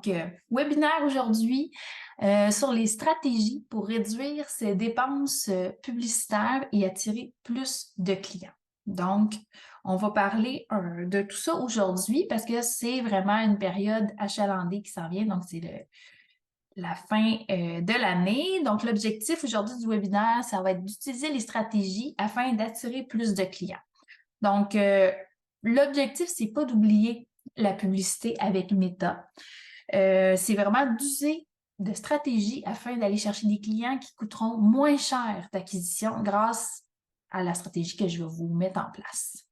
Donc, webinaire aujourd'hui sur les stratégies pour réduire ses dépenses publicitaires et attirer plus de clients. Donc, on va parler de tout ça aujourd'hui parce que c'est vraiment une période achalandée qui s'en vient. Donc, c'est la fin de l'année. Donc, l'objectif aujourd'hui du webinaire, ça va être d'utiliser les stratégies afin d'attirer plus de clients. Donc, l'objectif, c'est pas d'oublier la publicité avec Meta. C'est vraiment d'user de stratégies afin d'aller chercher des clients qui coûteront moins cher d'acquisition grâce à la stratégie que je vais vous mettre en place.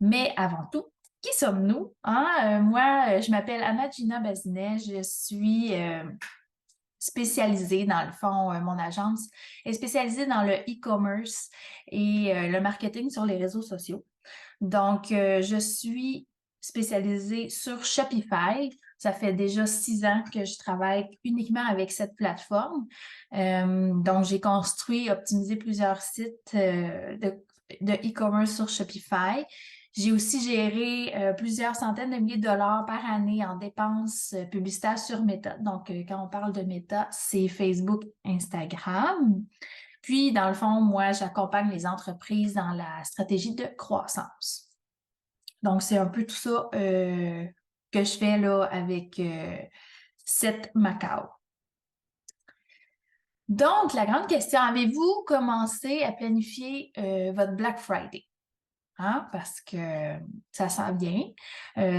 Mais avant tout, qui sommes-nous? Hein? Moi, je m'appelle Anna Gina Bazinet, je suis spécialisée, dans le fond, mon agence est spécialisée dans le e-commerce et le marketing sur les réseaux sociaux. Donc, je suis spécialisée sur Shopify. Ça fait déjà 6 ans que je travaille uniquement avec cette plateforme. Donc, j'ai construit, optimisé plusieurs sites de e-commerce sur Shopify. J'ai aussi géré plusieurs centaines de milliers de dollars par année en dépenses publicitaires sur Meta. Donc, quand on parle de Meta, c'est Facebook, Instagram. Puis, dans le fond, moi, j'accompagne les entreprises dans la stratégie de croissance. Donc, c'est un peu tout ça que je fais là avec Set Macao. Donc, la grande question, avez-vous commencé à planifier votre Black Friday? Hein? Parce que ça s'en vient.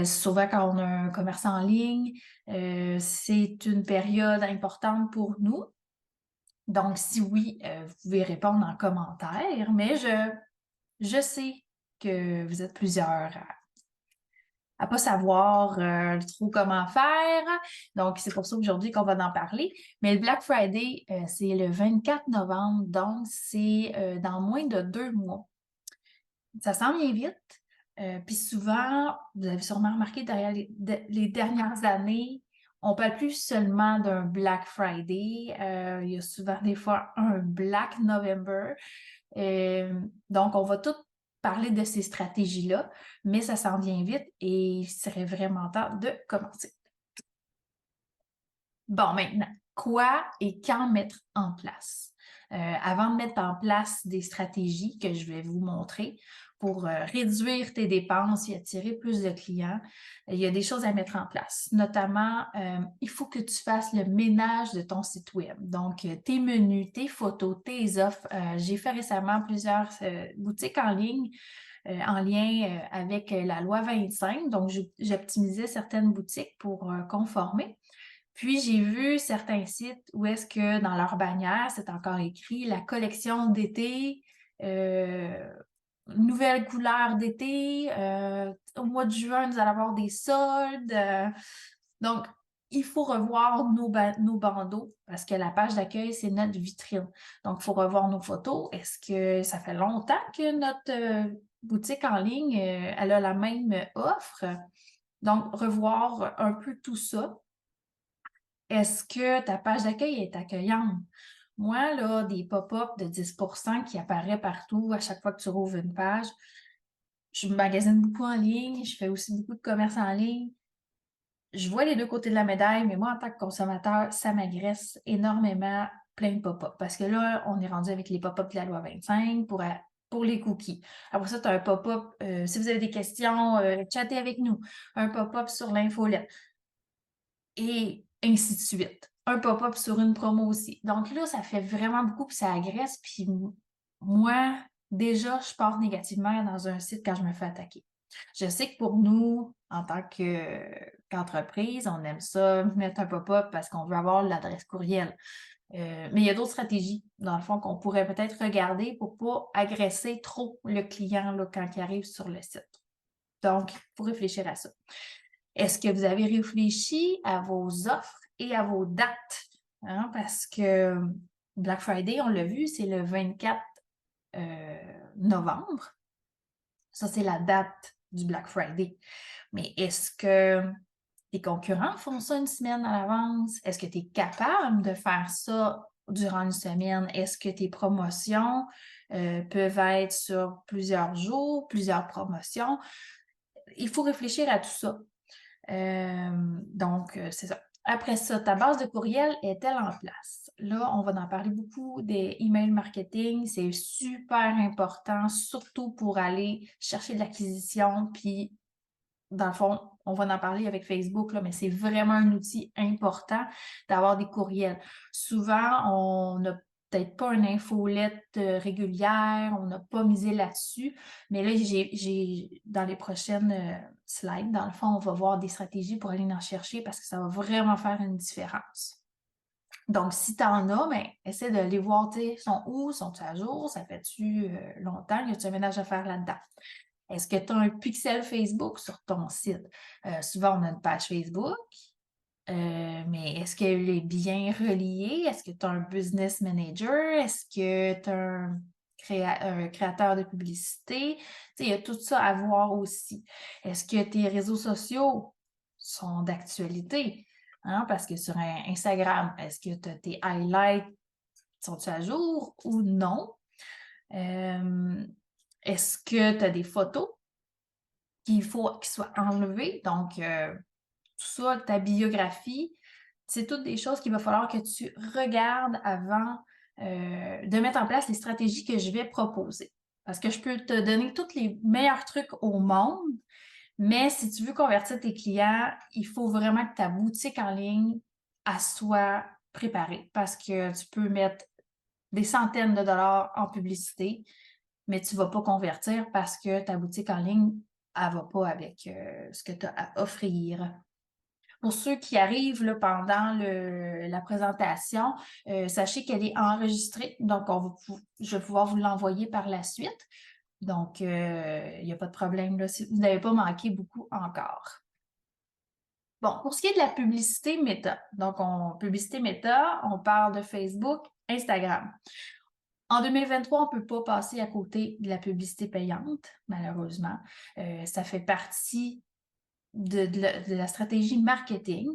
Souvent, quand on a un commerce en ligne, c'est une période importante pour nous. Donc, si oui, vous pouvez répondre en commentaire, mais je sais que vous êtes plusieurs à pas savoir trop comment faire. Donc, c'est pour ça aujourd'hui qu'on va en parler. Mais le Black Friday, c'est le 24 novembre, donc c'est dans moins de 2 mois. Ça s'en vient vite. Puis souvent, vous avez sûrement remarqué derrière les dernières années, on parle plus seulement d'un Black Friday. Il y a souvent des fois un Black November. Donc, on va tout parler de ces stratégies-là, mais ça s'en vient vite et il serait vraiment temps de commencer. Bon, maintenant, quoi et quand mettre en place? Avant de mettre en place des stratégies que je vais vous montrer pour réduire tes dépenses et attirer plus de clients, il y a des choses à mettre en place. Notamment, il faut que tu fasses le ménage de ton site web. Donc, tes menus, tes photos, tes offres. J'ai fait récemment plusieurs boutiques en ligne en lien avec la loi 25. Donc, j'optimisais certaines boutiques pour conformer. Puis, j'ai vu certains sites où est-ce que dans leur bannière, c'est encore écrit la collection d'été, nouvelle couleur d'été, au mois de juin, nous allons avoir des soldes. Donc, il faut revoir nos bandeaux parce que la page d'accueil, c'est notre vitrine. Donc, il faut revoir nos photos. Est-ce que ça fait longtemps que notre boutique en ligne, elle a la même offre? Donc, revoir un peu tout ça. Est-ce que ta page d'accueil est accueillante? Moi, là, des pop-up de 10% qui apparaît partout à chaque fois que tu rouvres une page, je magasine beaucoup en ligne, je fais aussi beaucoup de commerce en ligne. Je vois les deux côtés de la médaille, mais moi, en tant que consommateur, ça m'agresse énormément plein de pop-up. Parce que là, on est rendu avec les pop-up de la loi 25 pour les cookies. Après ça, tu as un pop-up, si vous avez des questions, chattez avec nous. Un pop-up sur l'infolette. Et ainsi de suite. Un pop-up sur une promo aussi. Donc là, ça fait vraiment beaucoup, puis ça agresse. Puis moi, déjà, je pars négativement dans un site quand je me fais attaquer. Je sais que pour nous, en tant qu'entreprise, on aime ça, mettre un pop-up parce qu'on veut avoir l'adresse courriel. Mais il y a d'autres stratégies, dans le fond, qu'on pourrait peut-être regarder pour pas agresser trop le client là, quand il arrive sur le site. Donc, il faut réfléchir à ça. Est-ce que vous avez réfléchi à vos offres et à vos dates? Hein? Parce que Black Friday, on l'a vu, c'est le 24 novembre. Ça, c'est la date du Black Friday. Mais est-ce que tes concurrents font ça une semaine à l'avance? Est-ce que tu es capable de faire ça durant une semaine? Est-ce que tes promotions peuvent être sur plusieurs jours, plusieurs promotions? Il faut réfléchir à tout ça. C'est ça. Après ça, ta base de courriel est-elle en place? Là, on va en parler beaucoup des emails marketing. C'est super important, surtout pour aller chercher de l'acquisition. Puis, dans le fond, on va en parler avec Facebook, là, mais c'est vraiment un outil important d'avoir des courriels. Souvent, on n'a peut-être pas une infolette régulière, on n'a pas misé là-dessus, mais là, dans les prochaines slides, dans le fond, on va voir des stratégies pour aller en chercher parce que ça va vraiment faire une différence. Donc, si tu en as, ben, essaie de les voir, tu sais, sont où, sont-ils à jour, ça fait-tu longtemps, y a-tu un ménage à faire là-dedans? Est-ce que tu as un pixel Facebook sur ton site? Souvent, on a une page Facebook, mais est-ce qu'elle est bien reliée? Est-ce que tu as un business manager? Est-ce que tu as un créateur de publicité? Tu sais, il y a tout ça à voir aussi. Est-ce que tes réseaux sociaux sont d'actualité? Hein? Parce que sur Instagram, est-ce que tu as tes highlights, sont-ils à jour ou non? Est-ce que tu as des photos qu'il faut qu'ils soient enlevées? Donc, tout ça, ta biographie, c'est toutes des choses qu'il va falloir que tu regardes avant de mettre en place les stratégies que je vais proposer. Parce que je peux te donner tous les meilleurs trucs au monde, mais si tu veux convertir tes clients, il faut vraiment que ta boutique en ligne elle soit préparée parce que tu peux mettre des centaines de dollars en publicité, mais tu ne vas pas convertir parce que ta boutique en ligne, elle ne va pas avec ce que tu as à offrir. Pour ceux qui arrivent là, pendant la présentation, sachez qu'elle est enregistrée, donc je vais pouvoir vous l'envoyer par la suite. Donc, il n'y a pas de problème là, si vous n'avez pas manqué beaucoup encore. Bon, pour ce qui est de la publicité méta, donc publicité méta, on parle de Facebook, Instagram. En 2023, on ne peut pas passer à côté de la publicité payante, malheureusement. Ça fait partie de la stratégie marketing.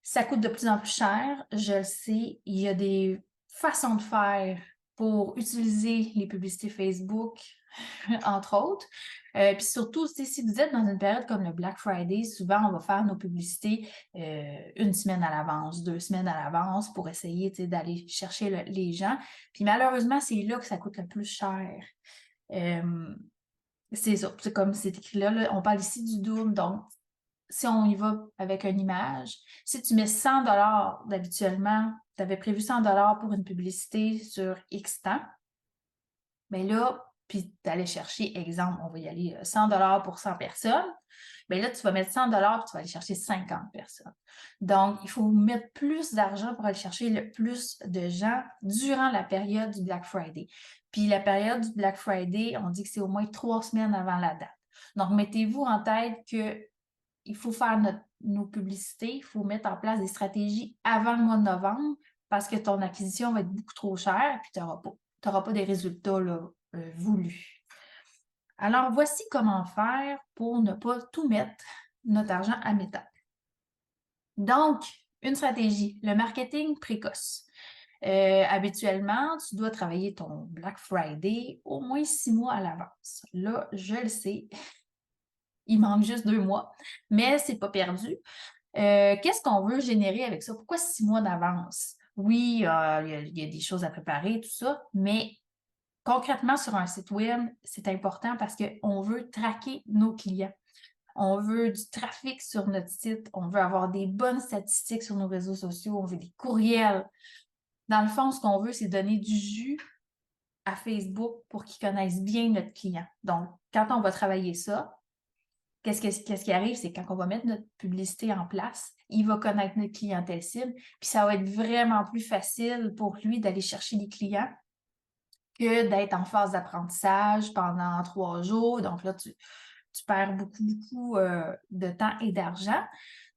Ça coûte de plus en plus cher, je le sais. Il y a des façons de faire pour utiliser les publicités Facebook, entre autres. Puis surtout, si vous êtes dans une période comme le Black Friday, souvent on va faire nos publicités une semaine à l'avance, 2 semaines à l'avance pour essayer d'aller chercher les gens. Puis malheureusement, c'est là que ça coûte le plus cher. C'est ça, c'est comme c'est écrit là, on parle ici du double, donc si on y va avec une image, si tu mets 100 d'habituellement, tu avais prévu 100 pour une publicité sur X temps, bien là, puis tu allais chercher, exemple, on va y aller 100 pour 100 personnes, bien là, tu vas mettre 100 puis tu vas aller chercher 50 personnes. Donc, il faut mettre plus d'argent pour aller chercher le plus de gens durant la période du Black Friday. Puis la période du Black Friday, on dit que c'est au moins 3 semaines avant la date. Donc, mettez-vous en tête que il faut faire nos publicités, il faut mettre en place des stratégies avant le mois de novembre parce que ton acquisition va être beaucoup trop chère et tu n'auras pas des résultats là, voulus. Alors, voici comment faire pour ne pas tout mettre notre argent à métal. Donc, une stratégie, le marketing précoce. Habituellement, tu dois travailler ton Black Friday au moins 6 mois à l'avance. Là, je le sais, il manque juste 2 mois, mais c'est pas perdu. Qu'est-ce qu'on veut générer avec ça? Pourquoi 6 mois d'avance? Oui, il y a des choses à préparer, tout ça, mais concrètement, sur un site web, c'est important parce qu'on veut traquer nos clients. On veut du trafic sur notre site, on veut avoir des bonnes statistiques sur nos réseaux sociaux, on veut des courriels. Dans le fond, ce qu'on veut, c'est donner du jus à Facebook pour qu'ils connaissent bien notre client. Donc, quand on va travailler ça, qu'est-ce qui arrive, c'est quand on va mettre notre publicité en place, il va connaître notre clientèle cible, puis ça va être vraiment plus facile pour lui d'aller chercher des clients que d'être en phase d'apprentissage pendant 3 jours. Donc là, tu perds beaucoup de temps et d'argent.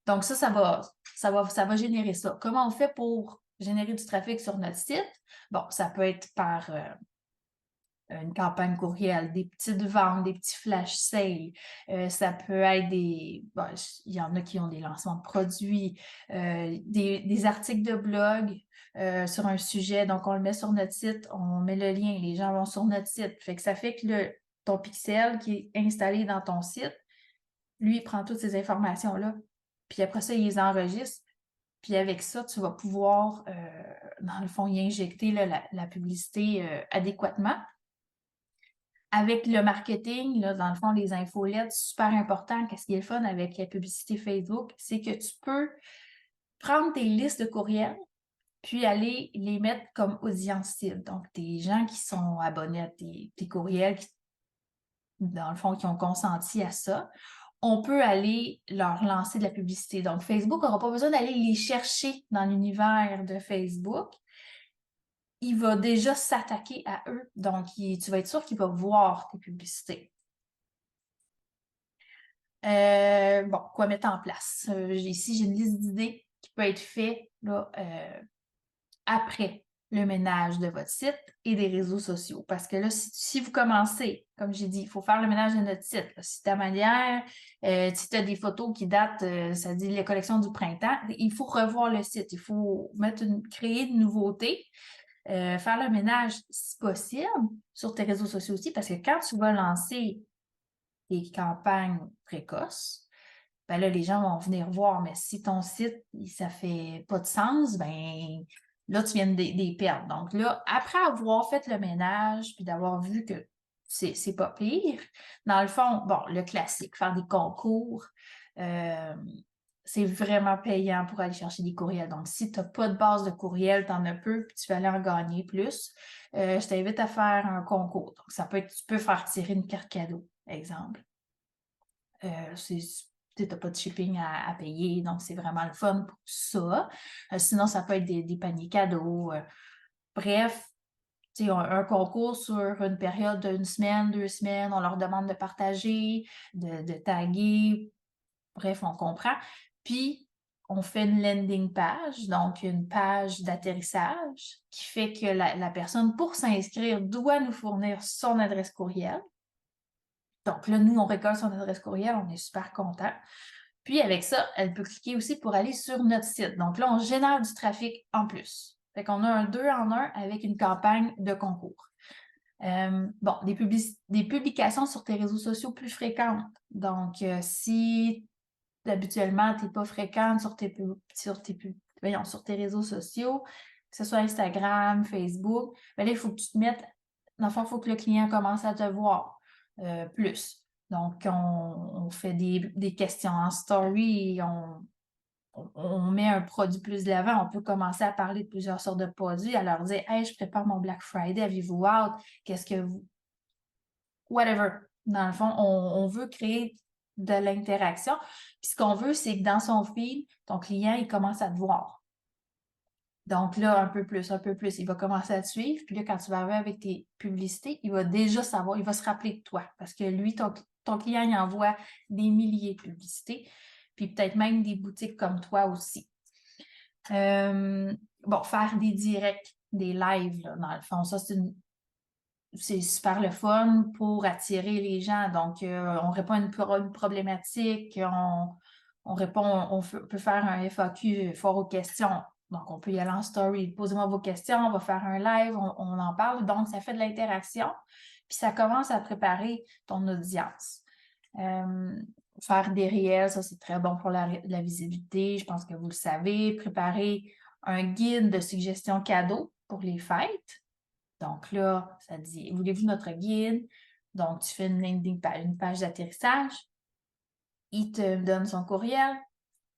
Donc ça va générer ça. Comment on fait pour générer du trafic sur notre site? Bon, ça peut être par une campagne courriel, des petites ventes, des petits flash sales. Ça peut être il y en a qui ont des lancements de produits, des articles de blog sur un sujet. Donc, on le met sur notre site, on met le lien, les gens vont sur notre site. Fait que ça fait que ton pixel qui est installé dans ton site, Lui, il prend toutes ces informations-là, puis après ça, il les enregistre. Puis avec ça, tu vas pouvoir, dans le fond, y injecter là, la publicité adéquatement. Avec le marketing, là, dans le fond, les infolettes, super important. Qu'est-ce qui est le fun avec la publicité Facebook? C'est que tu peux prendre tes listes de courriels, puis aller les mettre comme audience cible. Donc, des gens qui sont abonnés à tes courriels, dans le fond, qui ont consenti à ça, on peut aller leur lancer de la publicité. Donc, Facebook n'aura pas besoin d'aller les chercher dans l'univers de Facebook. Il va déjà s'attaquer à eux. Donc, tu vas être sûr qu'il va voir tes publicités. Bon, quoi mettre en place? Ici, j'ai une liste d'idées qui peut être faite là, après le ménage de votre site et des réseaux sociaux. Parce que là, si vous commencez, comme j'ai dit, il faut faire le ménage de notre site. Là. Si ta manière, si tu as des photos qui datent, ça dit les collections du printemps, il faut revoir le site. Il faut créer de nouveautés, faire le ménage si possible sur tes réseaux sociaux aussi. Parce que quand tu vas lancer des campagnes précoces, ben là, les gens vont venir voir, mais si ton site, ça fait pas de sens, ben là, tu viens de perdre. Donc là, après avoir fait le ménage, puis d'avoir vu que c'est pas pire, dans le fond, bon, le classique, faire des concours, c'est vraiment payant pour aller chercher des courriels. Donc, si tu n'as pas de base de courriel, tu en as peu, puis tu veux aller en gagner plus, je t'invite à faire un concours. Donc, ça peut être, tu peux faire tirer une carte cadeau, exemple. Tu n'as pas de shipping à payer, donc c'est vraiment le fun pour ça. Sinon, ça peut être des paniers cadeaux. Bref, un concours sur une période d'une semaine, 2 semaines, on leur demande de partager, de taguer. Bref, on comprend. Puis, on fait une landing page, donc une page d'atterrissage qui fait que la personne, pour s'inscrire, doit nous fournir son adresse courriel. Donc là, nous, on récolte son adresse courriel, on est super content. Puis avec ça, elle peut cliquer aussi pour aller sur notre site. Donc là, on génère du trafic en plus. Fait qu'on a un 2 en 1 avec une campagne de concours. Bon, des publications sur tes réseaux sociaux plus fréquentes. Donc, si habituellement, tu n'es pas fréquente sur tes réseaux sociaux, que ce soit Instagram, Facebook, bien là, il faut que tu te mettes, dans le fond, il faut que le client commence à te voir plus. Donc, on fait des questions en story, on met un produit plus de l'avant, on peut commencer à parler de plusieurs sortes de produits, à leur dire « Hey, je prépare mon Black Friday, avez-vous hâte? Qu'est-ce que vous... » Whatever. Dans le fond, on veut créer de l'interaction. Puis ce qu'on veut, c'est que dans son feed, ton client, il commence à te voir. Donc là, un peu plus, il va commencer à te suivre. Puis là, quand tu vas arriver avec tes publicités, il va déjà savoir, il va se rappeler de toi. Parce que lui, ton client, il envoie des milliers de publicités. Puis peut-être même des boutiques comme toi aussi. Bon, faire des directs, des lives, là, dans le fond, ça, c'est super le fun pour attirer les gens. Donc, on répond à une problématique, on répond, peut faire un FAQ, fort aux questions. Donc, on peut y aller en story. Posez-moi vos questions, on va faire un live, on en parle. Donc, ça fait de l'interaction. Puis, ça commence à préparer ton audience. Faire des réels, ça, c'est très bon pour la visibilité. Je pense que vous le savez. Préparer un guide de suggestions cadeaux pour les fêtes. Donc là, ça dit, voulez-vous notre guide? Donc, tu fais une landing page, une page d'atterrissage. Il te donne son courriel.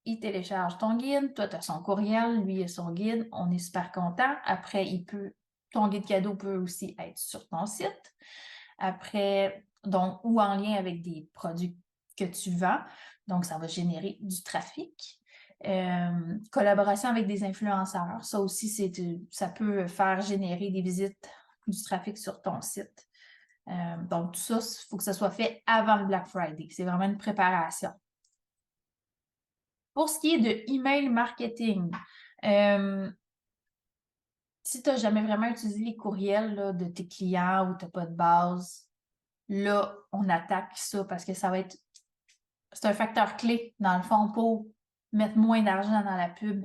Il télécharge ton guide. Toi, tu as son courriel. Lui, il a son guide. On est super content. Après, ton guide cadeau peut aussi être sur ton site. Après, donc, ou en lien avec des produits que tu vends. Donc, ça va générer du trafic. Collaboration avec des influenceurs. Ça aussi, ça peut faire générer des visites, du trafic sur ton site. Donc, tout ça, il faut que ça soit fait avant le Black Friday. C'est vraiment une préparation. Pour ce qui est de email marketing, si tu n'as jamais vraiment utilisé les courriels là, de tes clients ou tu n'as pas de base, là, on attaque ça parce que c'est un facteur clé, dans le fond, pour mettre moins d'argent dans la pub.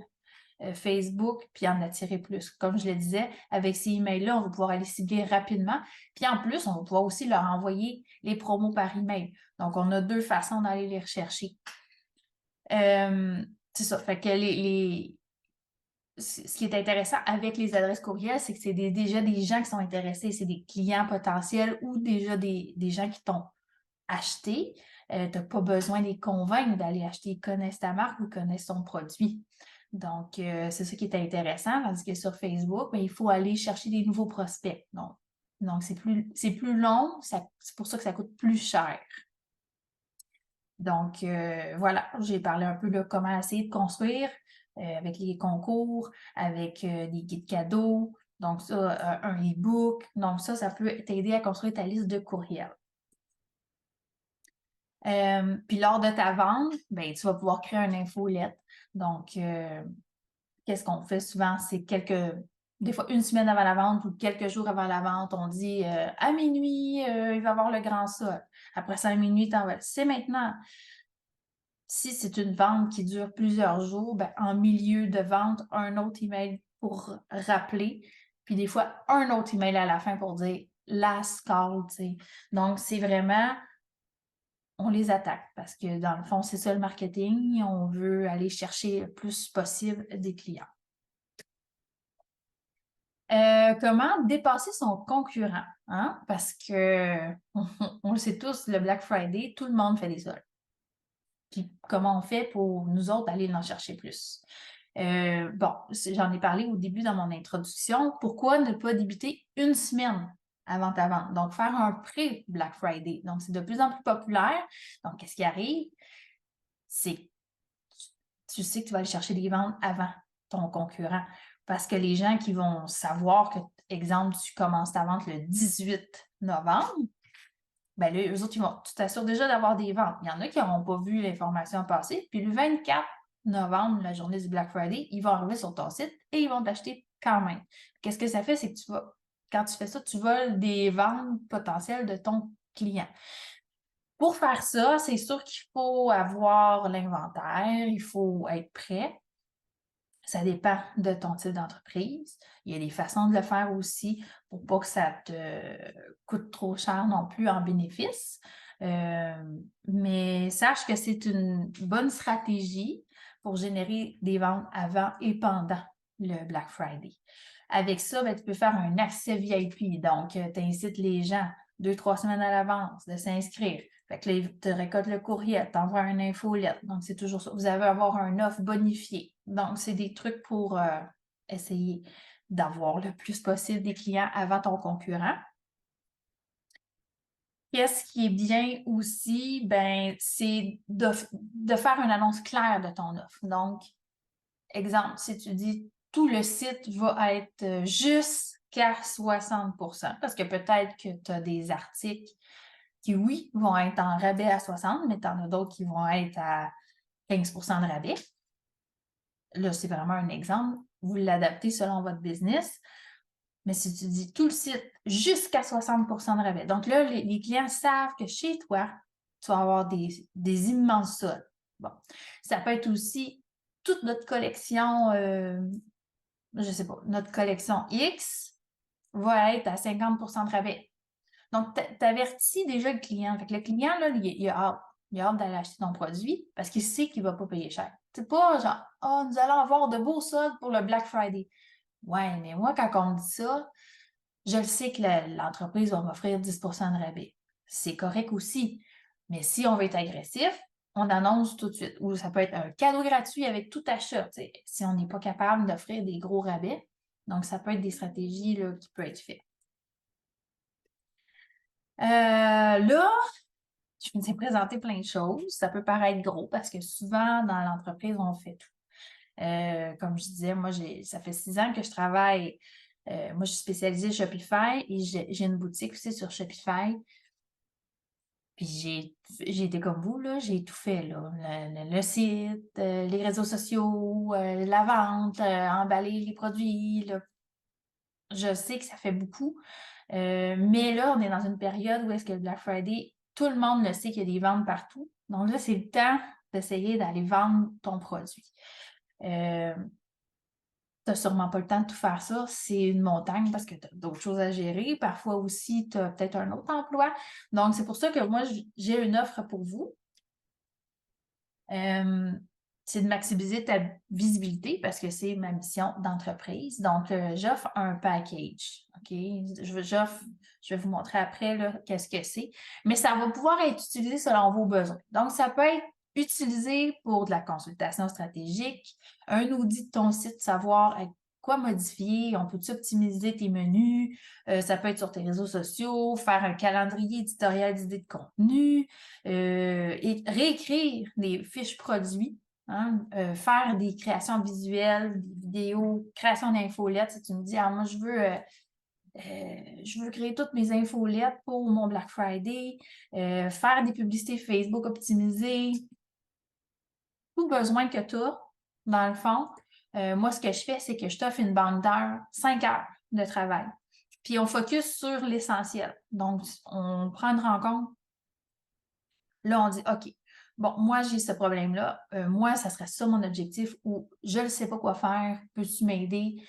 Facebook, puis en attirer plus. Comme je le disais, avec ces emails-là, on va pouvoir aller cibler rapidement. Puis en plus, on va pouvoir aussi leur envoyer les promos par email. Donc, on a 2 façons d'aller les rechercher. C'est ça. Fait que ce qui est intéressant avec les adresses courriels, c'est que c'est déjà des gens qui sont intéressés, c'est des clients potentiels ou déjà des gens qui t'ont acheté. Tu n'as pas besoin de les convaincre d'aller acheter. Ils connaissent ta marque ou connaissent ton produit. Donc, c'est ça qui est intéressant, tandis que sur Facebook, il faut aller chercher des nouveaux prospects. Donc c'est plus long, c'est pour ça que ça coûte plus cher. Donc, voilà, j'ai parlé un peu de comment essayer de construire avec les concours, avec des guides cadeaux, donc ça, un e-book. Donc ça peut t'aider à construire ta liste de courriels. Puis lors de ta vente, tu vas pouvoir créer une infolette. Donc, qu'est-ce qu'on fait souvent? C'est des fois une semaine avant la vente ou quelques jours avant la vente, on dit à minuit, il va y avoir le grand sol. Après ça, à minuit, c'est maintenant. Si c'est une vente qui dure plusieurs jours, en milieu de vente, un autre email pour rappeler, puis des fois, un autre email à la fin pour dire last call, tu sais. Donc, c'est vraiment, on les attaque parce que dans le fond, c'est ça le marketing. On veut aller chercher le plus possible des clients. Comment dépasser son concurrent, hein? Parce que, on le sait tous, le Black Friday, tout le monde fait des soldes. Puis comment on fait pour nous autres aller en chercher plus? Bon, j'en ai parlé au début dans mon introduction. Pourquoi ne pas débuter une semaine avant ta vente? Donc, faire un pré-Black Friday. Donc, c'est de plus en plus populaire. Donc, qu'est-ce qui arrive? C'est tu sais que tu vas aller chercher des ventes avant ton concurrent. Parce que les gens qui vont savoir que, exemple, tu commences ta vente le 18 novembre, là, eux autres, tu t'assures déjà d'avoir des ventes. Il y en a qui n'auront pas vu l'information passer. Puis le 24 novembre, la journée du Black Friday, ils vont arriver sur ton site et ils vont t'acheter quand même. Qu'est-ce que ça fait? C'est que quand tu fais ça, tu voles des ventes potentielles de ton client. Pour faire ça, c'est sûr qu'il faut avoir l'inventaire, il faut être prêt. Ça dépend de ton type d'entreprise. Il y a des façons de le faire aussi pour pas que ça te coûte trop cher non plus en bénéfice. Mais sache que c'est une bonne stratégie pour générer des ventes avant et pendant le Black Friday. Avec ça, tu peux faire un accès VIP. Donc, tu incites les gens 2-3 semaines à l'avance de s'inscrire. Fait que là, tu récoltes le courriel, tu envoies une infolette. Donc, c'est toujours ça. Vous allez avoir un offre bonifié. Donc, c'est des trucs pour essayer d'avoir le plus possible des clients avant ton concurrent. Qu'est-ce qui est bien aussi? C'est de faire une annonce claire de ton offre. Donc, exemple, si tu dis tout le site va être jusqu'à 60%, parce que peut-être que tu as des articles qui, oui, vont être en rabais à 60, mais tu en as d'autres qui vont être à 15% de rabais. Là, c'est vraiment un exemple. Vous l'adaptez selon votre business. Mais si tu dis tout le site jusqu'à 60% de rabais, donc là, les clients savent que chez toi, tu vas avoir des immenses soldes. Bon, ça peut être aussi toute notre collection, je ne sais pas, notre collection X va être à 50% de rabais. Donc, tu avertis déjà le client. Fait que le client, là, il a hâte. Il a hâte d'aller acheter ton produit parce qu'il sait qu'il ne va pas payer cher. C'est pas genre, oh, nous allons avoir de beaux soldes pour le Black Friday. Ouais, mais moi, quand on me dit ça, je le sais que l'entreprise va m'offrir 10% de rabais. C'est correct aussi. Mais si on veut être agressif, on annonce tout de suite. Ou ça peut être un cadeau gratuit avec tout achat, si on n'est pas capable d'offrir des gros rabais. Donc, ça peut être des stratégies là, qui peuvent être faites. Là, je me suis présenté plein de choses. Ça peut paraître gros parce que souvent, dans l'entreprise, on fait tout. Comme je disais, moi, ça fait 6 ans que je travaille. Moi, je suis spécialisée Shopify et j'ai une boutique aussi sur Shopify. Puis j'ai été comme vous, là, j'ai tout fait, là. Le site, les réseaux sociaux, la vente, emballer les produits, là. Je sais que ça fait beaucoup. Mais là, on est dans une période où est-ce que le Black Friday, tout le monde le sait qu'il y a des ventes partout. Donc là, c'est le temps d'essayer d'aller vendre ton produit. tu n'as sûrement pas le temps de tout faire ça. C'est une montagne parce que tu as d'autres choses à gérer. Parfois aussi, tu as peut-être un autre emploi. Donc, c'est pour ça que moi, j'ai une offre pour vous. C'est de maximiser ta visibilité parce que c'est ma mission d'entreprise. Donc, j'offre un package. OK? Je vais vous montrer après qu'est-ce que c'est. Mais ça va pouvoir être utilisé selon vos besoins. Donc, ça peut être utilisé pour de la consultation stratégique, un audit de ton site, savoir quoi modifier, on peut optimiser tes menus, ça peut être sur tes réseaux sociaux, faire un calendrier éditorial d'idées de contenu, et réécrire des fiches produits, hein, faire des créations visuelles, des vidéos, création d'infolettes. Si tu me dis, ah, moi, je veux créer toutes mes infolettes pour mon Black Friday, faire des publicités Facebook optimisées, tout besoin que tu as, dans le fond. Moi, ce que je fais, c'est que je t'offre une banque d'heures, 5 heures de travail. Puis on focus sur l'essentiel. Donc, on prend une rencontre. Là, on dit, OK, bon, moi, j'ai ce problème-là. Moi, ça serait ça mon objectif ou je ne sais pas quoi faire. Peux-tu m'aider?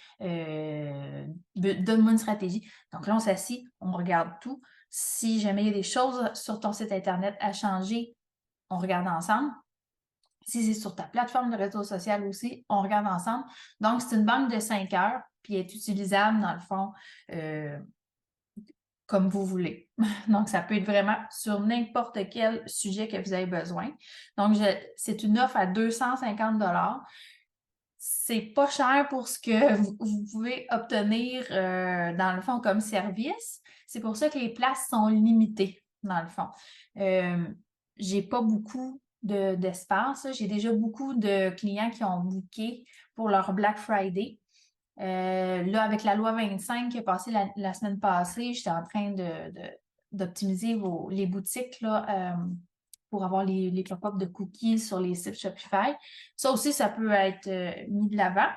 Donne-moi une stratégie. Donc là, on s'assied, on regarde tout. Si jamais il y a des choses sur ton site Internet à changer, on regarde ensemble. Si c'est sur ta plateforme de réseau social aussi, on regarde ensemble. Donc, c'est une banque de 5 heures, puis elle est utilisable, dans le fond, comme vous voulez. Donc, ça peut être vraiment sur n'importe quel sujet que vous avez besoin. Donc, c'est une offre à 250 $. C'est pas cher pour ce que vous pouvez obtenir, dans le fond, comme service. C'est pour ça que les places sont limitées, dans le fond. J'ai pas beaucoup d'espace. J'ai déjà beaucoup de clients qui ont booké pour leur Black Friday. Là, avec la loi 25 qui est passée la semaine passée, j'étais en train d'optimiser les boutiques là, pour avoir les pop-up de cookies sur les sites Shopify. Ça aussi, ça peut être mis de l'avant.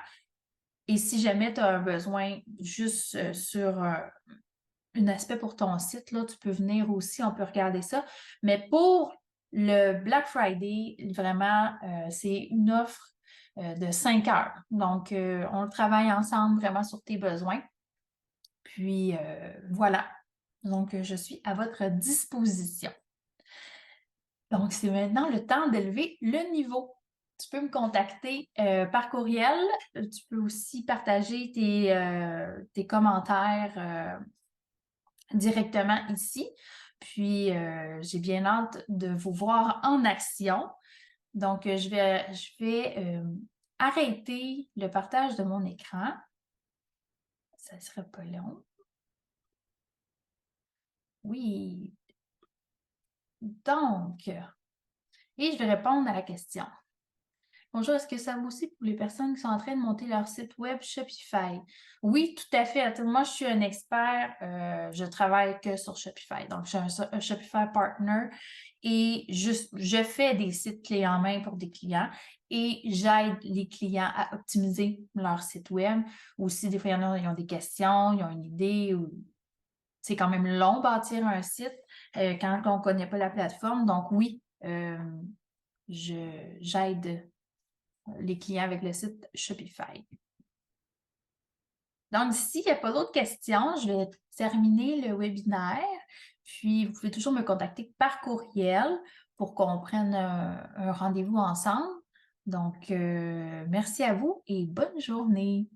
Et si jamais tu as un besoin juste sur un aspect pour ton site, là, tu peux venir aussi, on peut regarder ça. Mais pour le Black Friday, vraiment, c'est une offre de 5 heures. Donc, on travaille ensemble vraiment sur tes besoins. Puis, voilà. Donc, je suis à votre disposition. Donc, c'est maintenant le temps d'élever le niveau. Tu peux me contacter par courriel. Tu peux aussi partager tes commentaires directement ici. Puis, j'ai bien hâte de vous voir en action. Donc, je vais arrêter le partage de mon écran. Ça ne sera pas long. Oui. Donc, et je vais répondre à la question. Bonjour, est-ce que ça vaut aussi pour les personnes qui sont en train de monter leur site web Shopify? Oui, tout à fait. Moi, je suis un expert. Je travaille que sur Shopify. Donc, je suis un Shopify partner et je fais des sites clés en main pour des clients et j'aide les clients à optimiser leur site web. Aussi, des fois, il y en a, ils ont des questions, ils ont une idée ou c'est quand même long bâtir un site quand on ne connaît pas la plateforme. Donc, oui, j'aide les clients avec le site Shopify. Donc, s'il n'y a pas d'autres questions, je vais terminer le webinaire. Puis, vous pouvez toujours me contacter par courriel pour qu'on prenne un rendez-vous ensemble. Donc, merci à vous et bonne journée.